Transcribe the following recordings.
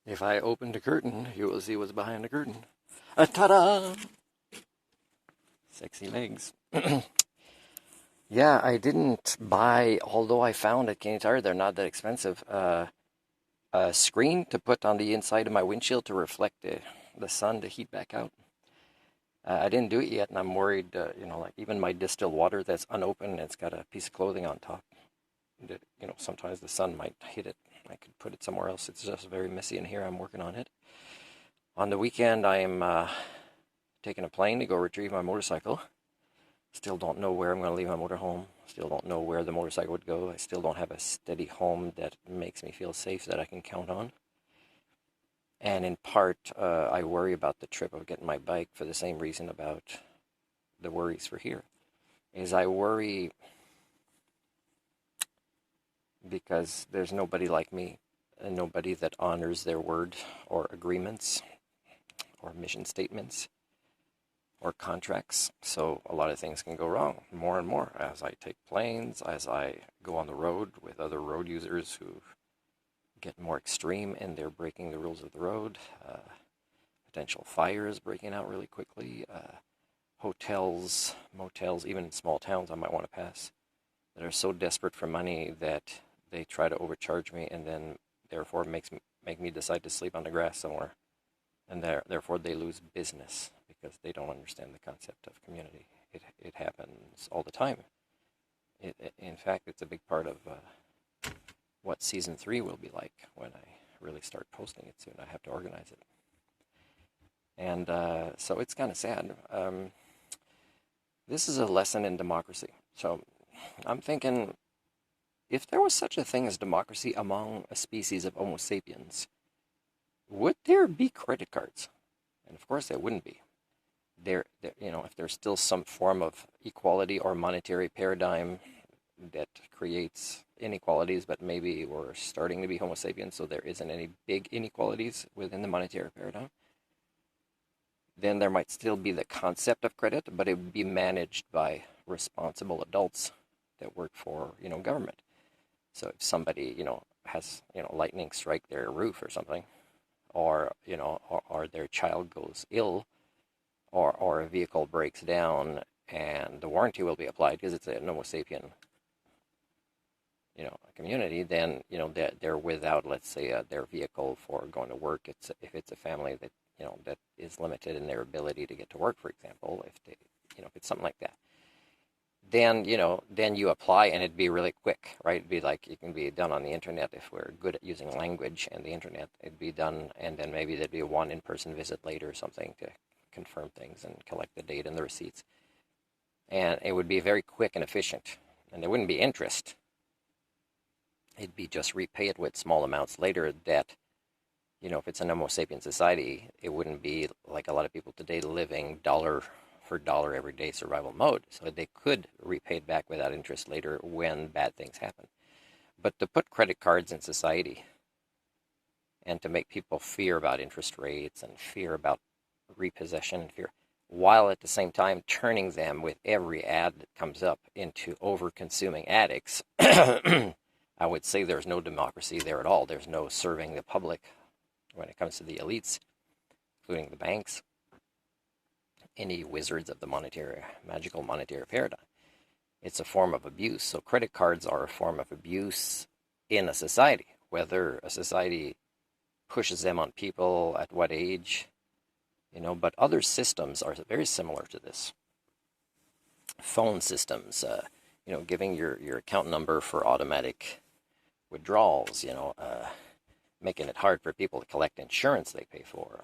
If I open the curtain, you will see what's behind the curtain. Ta-da! Sexy legs. Yeah, I didn't buy, although I found at Canadian Tire, they're not that expensive, a screen to put on the inside of my windshield to reflect the sun to heat back out. I didn't do it yet, and I'm worried, like even my distilled water that's unopened, it's got a piece of clothing on top. That, sometimes the sun might hit it. I could put it somewhere else. It's just very messy in here. I'm working on it. On the weekend, I'm taking a plane to go retrieve my motorcycle. Still don't know where I'm going to leave my motorhome. Still don't know where the motorcycle would go. I still don't have a steady home that makes me feel safe that I can count on. And in part, I worry about the trip of getting my bike for the same reason about the worries for here. Is I worry because there's nobody like me, and nobody that honors their word or agreements or mission statements or contracts. So a lot of things can go wrong more and more as I take planes, as I go on the road with other road users who get more extreme and they're breaking the rules of the road. Potential fires breaking out really quickly. Hotels, motels, even in small towns I might want to pass that are so desperate for money that they try to overcharge me and then therefore make me decide to sleep on the grass somewhere. And therefore they lose business because they don't understand the concept of community. It happens all the time. In fact, it's a big part of what season 3 will be like when I really start posting it soon. I have to organize it. And so it's kind of sad. This is a lesson in democracy. So I'm thinking, if there was such a thing as democracy among a species of Homo sapiens, would there be credit cards? And of course there wouldn't be. If there's still some form of equality or monetary paradigm that creates inequalities, but maybe we're starting to be Homo sapiens, so there isn't any big inequalities within the monetary paradigm, then there might still be the concept of credit, but it would be managed by responsible adults that work for, government. So if somebody, has, lightning strike their roof or something, or their child goes ill, or a vehicle breaks down, and the warranty will be applied because it's a Homo sapien, community, then, they're without, let's say, their vehicle for going to work. If it's a family that, that is limited in their ability to get to work, for example, if it's something like that, then, then you apply and it'd be really quick, right? It'd be like, it can be done on the internet if we're good at using language and the internet. It'd be done, and then maybe there'd be one in-person visit later or something to confirm things and collect the data and the receipts. And it would be very quick and efficient, and there wouldn't be interest. It'd be just repay it with small amounts later that, if it's an Homo sapien society, it wouldn't be like a lot of people today living dollar for dollar everyday survival mode. So they could repay it back without interest later when bad things happen. But to put credit cards in society and to make people fear about interest rates and fear about repossession and fear, while at the same time turning them with every ad that comes up into over-consuming addicts, I would say there's no democracy there at all. There's no serving the public when it comes to the elites, including the banks, any wizards of the magical monetary paradigm. It's a form of abuse. So credit cards are a form of abuse in a society, whether a society pushes them on people at what age, but other systems are very similar to this. Phone systems, giving your account number for automatic withdrawals, making it hard for people to collect insurance they pay for.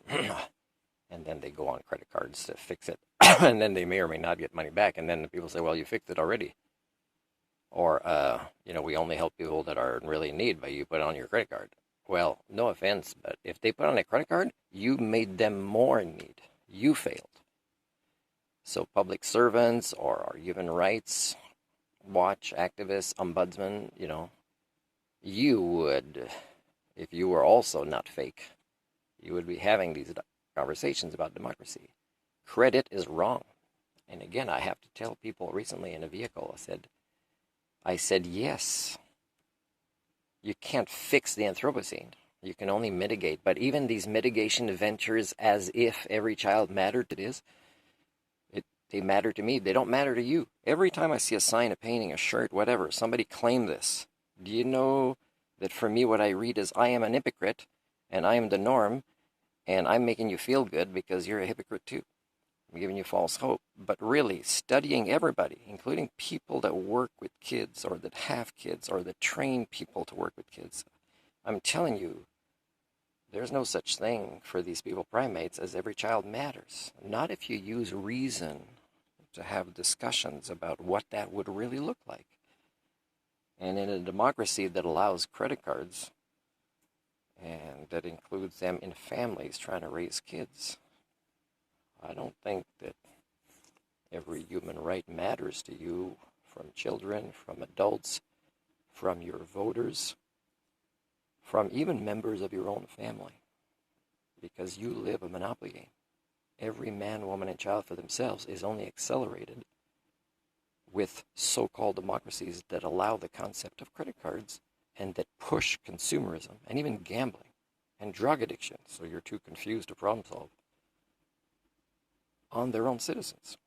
And then they go on credit cards to fix it. And then they may or may not get money back. And then the people say, well, you fixed it already. Or, we only help people that are really in need, but you put it on your credit card. Well, no offense, but if they put on a credit card, you made them more in need. You failed. So public servants or our human rights watch activists, ombudsmen, you would, if you were also not fake, you would be having these conversations about democracy. Credit is wrong. And again, I have to tell people recently in a vehicle, I said, yes, you can't fix the Anthropocene. You can only mitigate. But even these mitigation ventures, as if every child mattered, they matter to me. They don't matter to you. Every time I see a sign, a painting, a shirt, whatever, somebody claim this. Do you know that for me, what I read is I am an hypocrite and I am the norm and I'm making you feel good because you're a hypocrite too. I'm giving you false hope. But really, studying everybody, including people that work with kids or that have kids or that train people to work with kids, I'm telling you, there's no such thing for these people primates as every child matters. Not if you use reason to have discussions about what that would really look like. And in a democracy that allows credit cards and that includes them in families trying to raise kids, I don't think that every human right matters to you, from children, from adults, from your voters, from even members of your own family, because you live a monopoly game. Every man, woman, and child for themselves is only accelerated with so-called democracies that allow the concept of credit cards and that push consumerism and even gambling and drug addiction, so you're too confused to problem solve, on their own citizens.